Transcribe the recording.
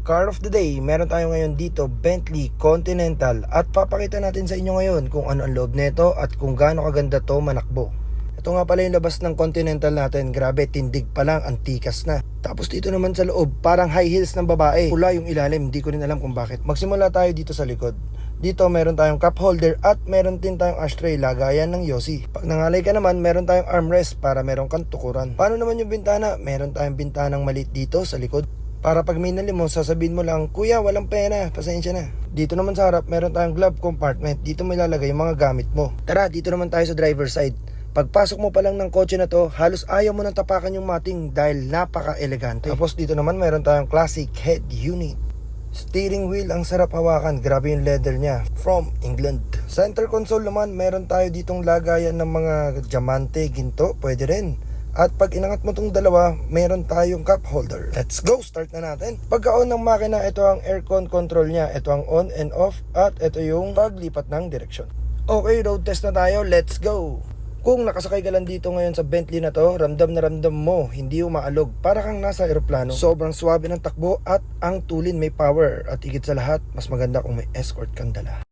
Car of the day, meron tayo ngayon dito Bentley Continental at papakita natin sa inyo ngayon kung ano ang loob nito at kung gaano kaganda to manakbo. Ito nga pala yung labas ng Continental natin, grabe tindig pa lang, antikas na. Tapos dito naman sa loob, parang high heels ng babae, pula yung ilalim, hindi ko rin alam kung bakit. Magsimula tayo dito sa likod. Dito meron tayong cup holder at meron din tayong ashtray lagayan ng Yossi. Pag nangalay ka naman, meron tayong armrest para meron kang tukuran. Paano naman yung bintana? Meron tayong bintanang maliit dito sa likod. Para pag may nalimos, sasabihin mo lang, kuya walang pera, pasensya na. Dito naman sa harap, meron tayong glove compartment. Dito mo ilalagay yung mga gamit mo. Tara, dito naman tayo sa driver side. Pagpasok mo pa lang ng kotse na to, halos ayaw mo nang tapakan yung mating dahil napaka-elegante. Tapos dito naman meron tayong classic head unit. Steering wheel, ang sarap hawakan, grabe yung leather niya, from England. Center console naman, meron tayo ditong lagayan ng mga diamante, ginto, pwede rin. At pag inangat mo tong dalawa, meron tayong cup holder. Let's go, start na natin. Pagka-on ng makina, ito ang aircon control niya. Ito ang on and off at ito yung paglipat ng direksyon. Okay, road test na tayo, let's go. Kung nakasakay ka lang dito ngayon sa Bentley na to, ramdam na ramdam mo, hindi umaalog. Para kang nasa eroplano. Sobrang swabe ng takbo at ang tulin may power. At higit sa lahat, mas maganda kung may escort kang dala.